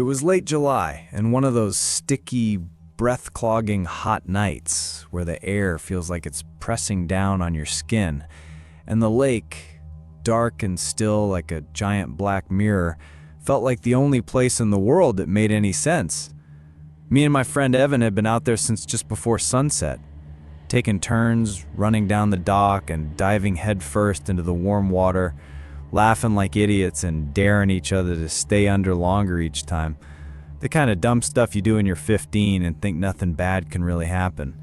was late July, and one of those sticky, breath-clogging hot nights where the air feels like it's pressing down on your skin, and the lake, dark and still like a giant black mirror, felt like the only place in the world that made any sense. Me and my friend Evan had been out there since just before sunset, taking turns running down the dock and diving headfirst into the warm water, laughing like idiots and daring each other to stay under longer each time. The kind of dumb stuff you do when you're 15 and think nothing bad can really happen.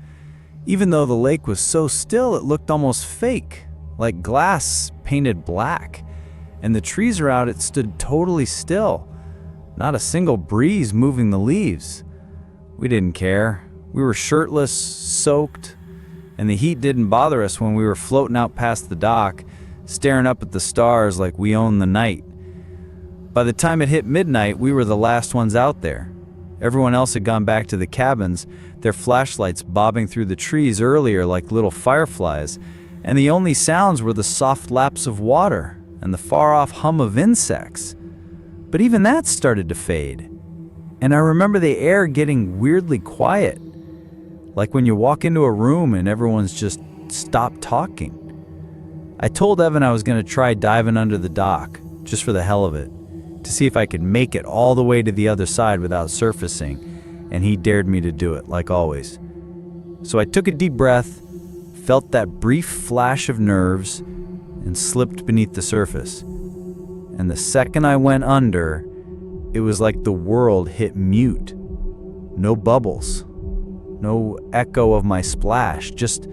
Even though the lake was so still, it looked almost fake, like glass painted black. And the trees around it stood totally still, not a single breeze moving the leaves. We didn't care. We were shirtless, soaked, and the heat didn't bother us when we were floating out past the dock, staring up at the stars like we owned the night. By the time it hit midnight, we were the last ones out there. Everyone else had gone back to the cabins, their flashlights bobbing through the trees earlier like little fireflies, and the only sounds were the soft laps of water and the far-off hum of insects. But even that started to fade, and I remember the air getting weirdly quiet, like when you walk into a room and everyone's just stopped talking. I told Evan I was going to try diving under the dock, just for the hell of it, to see if I could make it all the way to the other side without surfacing, and he dared me to do it, like always. So I took a deep breath, felt that brief flash of nerves, and slipped beneath the surface. And the second I went under, it was like the world hit mute. No bubbles, no echo of my splash, just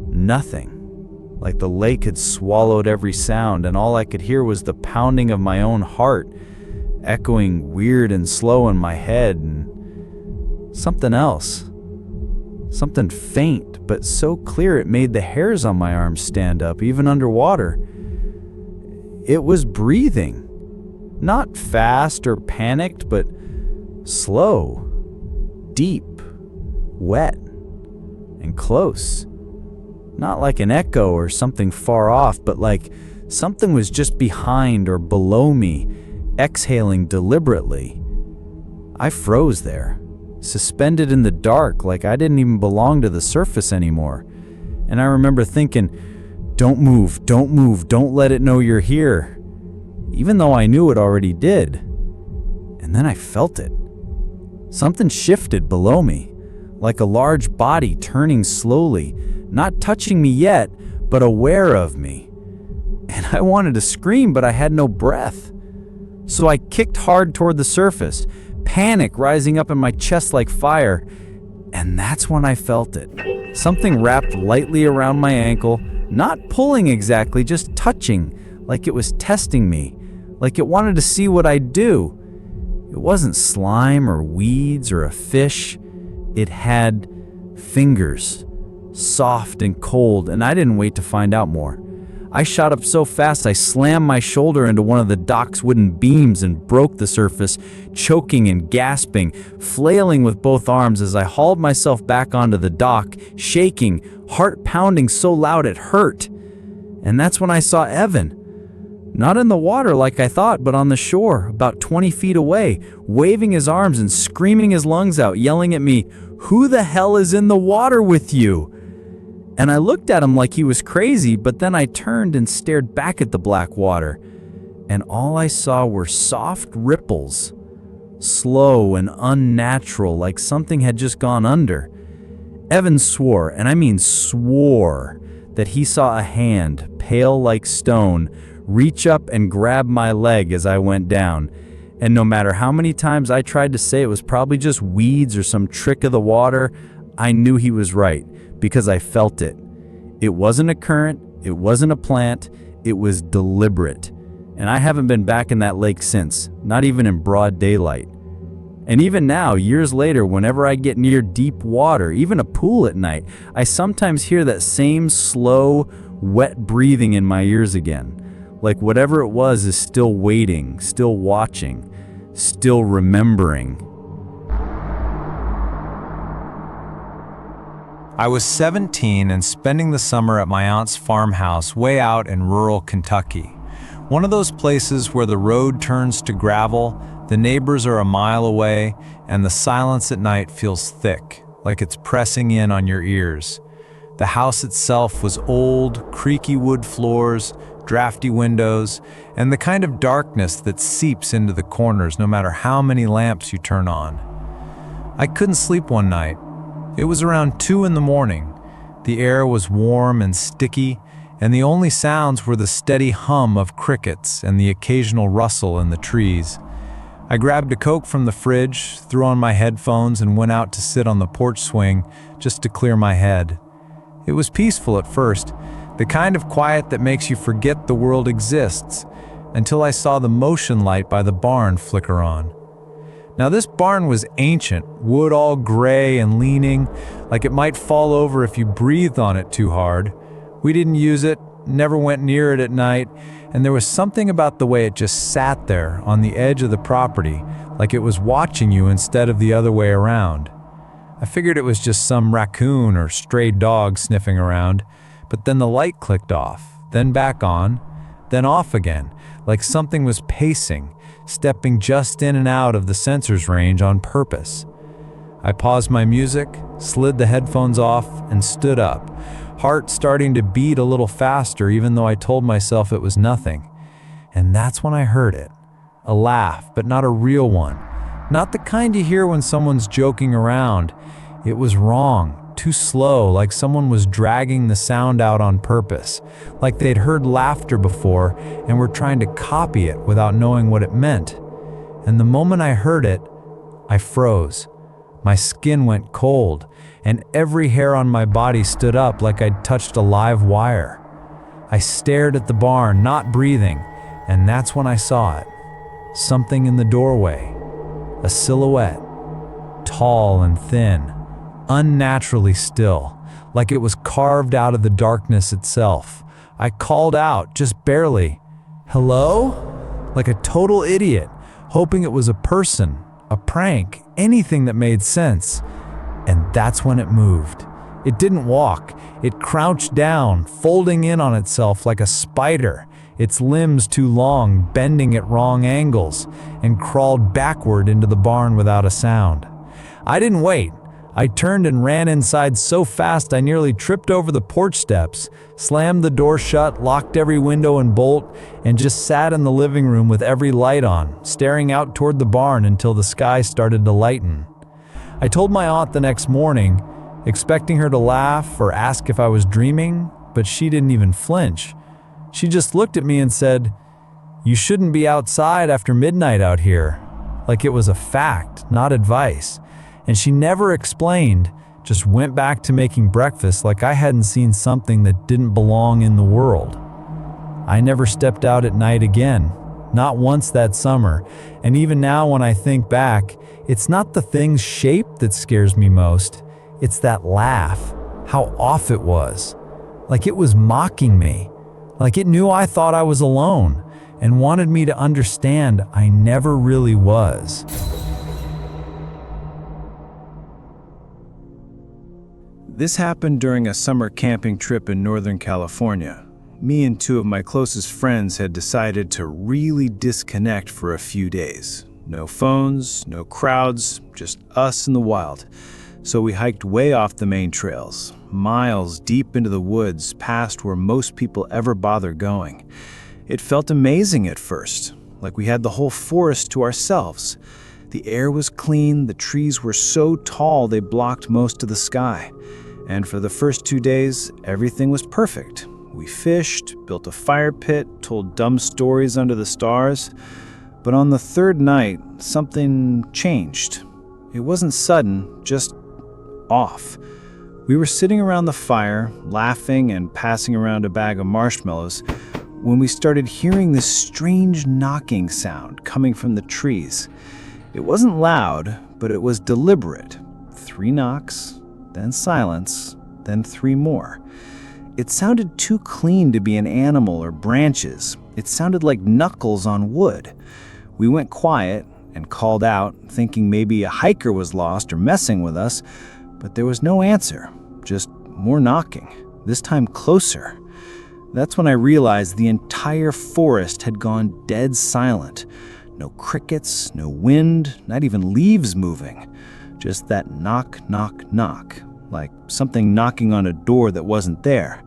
nothing. Like the lake had swallowed every sound, and all I could hear was the pounding of my own heart, echoing weird and slow in my head, and something else. Something faint, but so clear it made the hairs on my arms stand up, even underwater. It was breathing. Not fast or panicked, but slow, deep, wet, and close. Not like an echo or something far off, but like something was just behind or below me, exhaling deliberately. I froze there, suspended in the dark, like I didn't even belong to the surface anymore. And I remember thinking, don't move, don't let it know you're here, even though I knew it already did. And then I felt it. Something shifted below me, like a large body turning slowly, not touching me yet, but aware of me. And I wanted to scream, but I had no breath. So I kicked hard toward the surface, panic rising up in my chest like fire. And that's when I felt it. Something wrapped lightly around my ankle, not pulling exactly, just touching, like it was testing me, like it wanted to see what I'd do. It wasn't slime or weeds or a fish. It had fingers, soft and cold, and I didn't wait to find out more. I shot up so fast I slammed my shoulder into one of the dock's wooden beams and broke the surface, choking and gasping, flailing with both arms as I hauled myself back onto the dock, shaking, heart pounding so loud it hurt. And that's when I saw Evan. Not in the water like I thought, but on the shore, about 20 feet away, waving his arms and screaming his lungs out, yelling at me, "Who the hell is in the water with you?" And I looked at him like he was crazy, but then I turned and stared back at the black water, and all I saw were soft ripples, slow and unnatural, like something had just gone under. Evan swore, and I mean swore, that he saw a hand, pale like stone, reach up and grab my leg as I went down. And no matter how many times I tried to say it was probably just weeds or some trick of the water, I knew he was right, because I felt it. It wasn't a current, it wasn't a plant, it was deliberate. And I haven't been back in that lake since, not even in broad daylight. And even now, years later, whenever I get near deep water, even a pool at night, I sometimes hear that same slow, wet breathing in my ears again. Like whatever it was is still waiting, still watching, still remembering. I was 17 and spending the summer at my aunt's farmhouse way out in rural Kentucky. One of those places where the road turns to gravel, The neighbors are a mile away, and the silence at night feels thick, like it's pressing in on your ears. The house itself was old, creaky wood floors, drafty windows, and the kind of darkness that seeps into the corners no matter how many lamps you turn on. I couldn't sleep one night. It was around 2 in the morning. The air was warm and sticky, and the only sounds were the steady hum of crickets and the occasional rustle in the trees. I grabbed a Coke from the fridge, threw on my headphones, and went out to sit on the porch swing just to clear my head. It was peaceful at first, the kind of quiet that makes you forget the world exists, until I saw the motion light by the barn flicker on. Now this barn was ancient, wood all gray and leaning, like it might fall over if you breathed on it too hard. We didn't use it, never went near it at night, and there was something about the way it just sat there on the edge of the property, like it was watching you instead of the other way around. I figured it was just some raccoon or stray dog sniffing around, but then the light clicked off, then back on, then off again, like something was pacing, stepping just in and out of the sensor's range on purpose. I paused my music, slid the headphones off, and stood up, heart starting to beat a little faster even though I told myself it was nothing. And that's when I heard it. A laugh, but not a real one. Not the kind you hear when someone's joking around. It was wrong, too slow, like someone was dragging the sound out on purpose, like they'd heard laughter before and were trying to copy it without knowing what it meant. And the moment I heard it, I froze. My skin went cold, and every hair on my body stood up like I'd touched a live wire. I stared at the barn, not breathing, and that's when I saw it. Something in the doorway. A silhouette. Tall and thin. Unnaturally still, like it was carved out of the darkness itself. I called out, just barely, "Hello?" Like a total idiot, hoping it was a person, a prank, anything that made sense. And that's when it moved. It didn't walk. It crouched down, folding in on itself like a spider, its limbs too long, bending at wrong angles, and crawled backward into the barn without a sound. I didn't wait. I turned and ran inside so fast I nearly tripped over the porch steps, slammed the door shut, locked every window and bolt, and just sat in the living room with every light on, staring out toward the barn until the sky started to lighten. I told my aunt the next morning, expecting her to laugh or ask if I was dreaming, but she didn't even flinch. She just looked at me and said, "You shouldn't be outside after midnight out here," like it was a fact, not advice. And she never explained, just went back to making breakfast like I hadn't seen something that didn't belong in the world. I never stepped out at night again, not once that summer, and even now when I think back, it's not the thing's shape that scares me most, it's that laugh, how off it was. Like it was mocking me, like it knew I thought I was alone, and wanted me to understand I never really was. This happened during a summer camping trip in Northern California. Me and 2 of my closest friends had decided to really disconnect for a few days. No phones, no crowds, just us in the wild. So we hiked way off the main trails, miles deep into the woods past where most people ever bother going. It felt amazing at first, like we had the whole forest to ourselves. The air was clean, the trees were so tall they blocked most of the sky. And for the first 2 days, everything was perfect. We fished, built a fire pit, told dumb stories under the stars. But on the 3rd night, something changed. It wasn't sudden, just off. We were sitting around the fire, laughing and passing around a bag of marshmallows, when we started hearing this strange knocking sound coming from the trees. It wasn't loud, but it was deliberate. 3 knocks, then silence, then 3 more. It sounded too clean to be an animal or branches. It sounded like knuckles on wood. We went quiet and called out, thinking maybe a hiker was lost or messing with us, but there was no answer, just more knocking, this time closer. That's when I realized the entire forest had gone dead silent. No crickets, no wind, not even leaves moving. Just that knock, knock, knock, like something knocking on a door that wasn't there.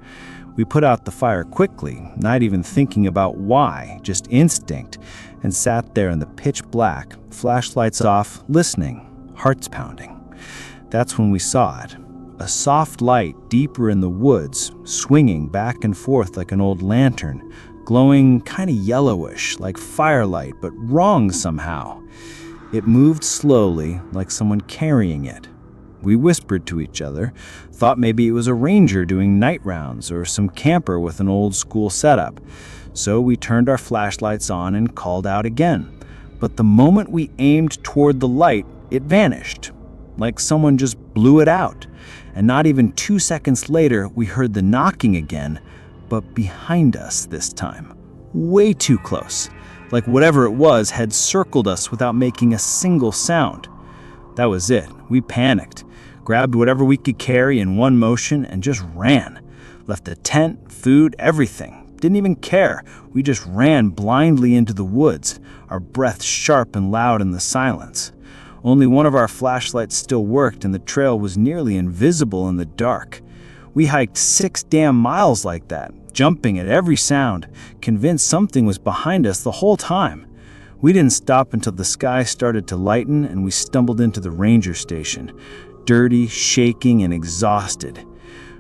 We put out the fire quickly, not even thinking about why, just instinct, and sat there in the pitch black, flashlights off, listening, hearts pounding. That's when we saw it. A soft light deeper in the woods, swinging back and forth like an old lantern, glowing kind of yellowish, like firelight, but wrong somehow. It moved slowly, like someone carrying it. We whispered to each other, thought maybe it was a ranger doing night rounds or some camper with an old school setup. So we turned our flashlights on and called out again. But the moment we aimed toward the light, it vanished, like someone just blew it out. And not even 2 seconds later, we heard the knocking again, but behind us this time. Way too close, like whatever it was had circled us without making a single sound. That was it. We panicked, grabbed whatever we could carry in one motion and just ran. Left the tent, food, everything. Didn't even care. We just ran blindly into the woods, our breath sharp and loud in the silence. Only one of our flashlights still worked and the trail was nearly invisible in the dark. We hiked 6 damn miles like that, jumping at every sound, convinced something was behind us the whole time. We didn't stop until the sky started to lighten and we stumbled into the ranger station, dirty, shaking, and exhausted.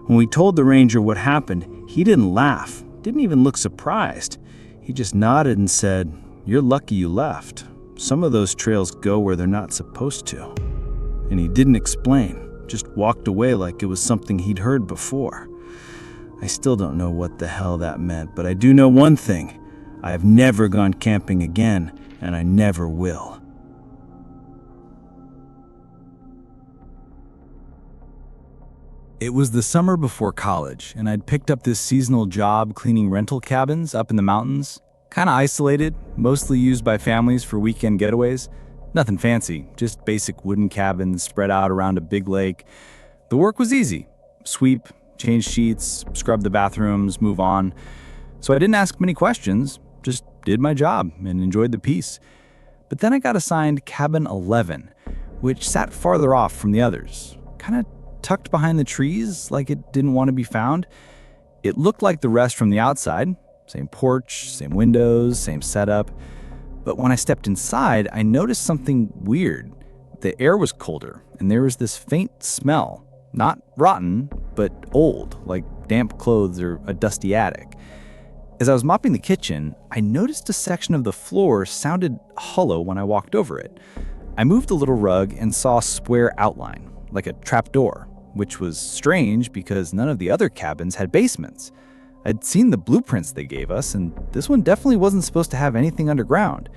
When we told the ranger what happened, he didn't laugh, didn't even look surprised. He just nodded and said, "You're lucky you left. Some of those trails go where they're not supposed to." And he didn't explain, just walked away like it was something he'd heard before. I still don't know what the hell that meant, but I do know one thing. I have never gone camping again, and I never will. It was the summer before college, and I'd picked up this seasonal job cleaning rental cabins up in the mountains. Kind of isolated, mostly used by families for weekend getaways. Nothing fancy, just basic wooden cabins spread out around a big lake. The work was easy. Sweep, change sheets, scrub the bathrooms, move on. So I didn't ask many questions, just did my job and enjoyed the peace. But then I got assigned cabin 11, which sat farther off from the others, kind of tucked behind the trees like it didn't want to be found. It looked like the rest from the outside. Same porch, same windows, same setup. But when I stepped inside, I noticed something weird. The air was colder, and there was this faint smell. Not rotten, but old, like damp clothes or a dusty attic. As I was mopping the kitchen, I noticed a section of the floor sounded hollow when I walked over it. I moved the little rug and saw a square outline, like a trapdoor, which was strange because none of the other cabins had basements. I'd seen the blueprints they gave us, and this one definitely wasn't supposed to have anything underground.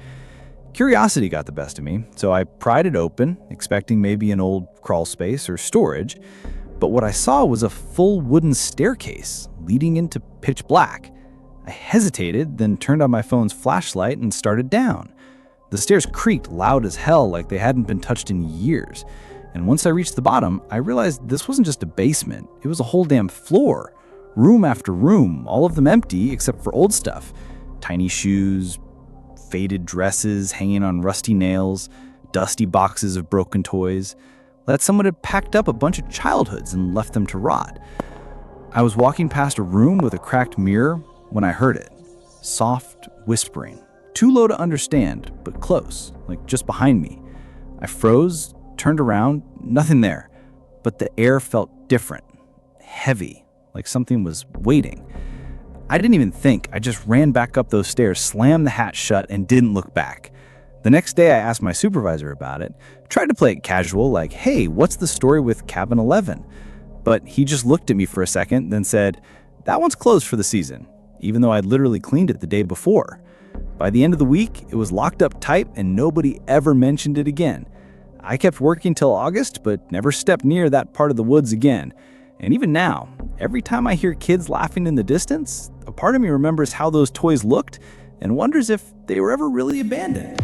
Curiosity got the best of me, so I pried it open, expecting maybe an old crawl space or storage. But what I saw was a full wooden staircase leading into pitch black. I hesitated, then turned on my phone's flashlight and started down. The stairs creaked loud as hell like they hadn't been touched in years. And once I reached the bottom, I realized this wasn't just a basement, it was a whole damn floor. Room after room, all of them empty except for old stuff. Tiny shoes, faded dresses hanging on rusty nails, dusty boxes of broken toys. Like someone had packed up a bunch of childhoods and left them to rot. I was walking past a room with a cracked mirror when I heard it. Soft whispering. Too low to understand, but close, like just behind me. I froze, turned around, nothing there. But the air felt different, heavy. Like something was waiting. I didn't even think. I just ran back up those stairs, slammed the hatch shut, and didn't look back. The next day, I asked my supervisor about it, tried to play it casual, like, "Hey, what's the story with Cabin 11? But he just looked at me for a second, then said, "That one's closed for the season," even though I'd literally cleaned it the day before. By the end of the week, it was locked up tight and nobody ever mentioned it again. I kept working till August, but never stepped near that part of the woods again. And even now, every time I hear kids laughing in the distance, a part of me remembers how those toys looked and wonders if they were ever really abandoned.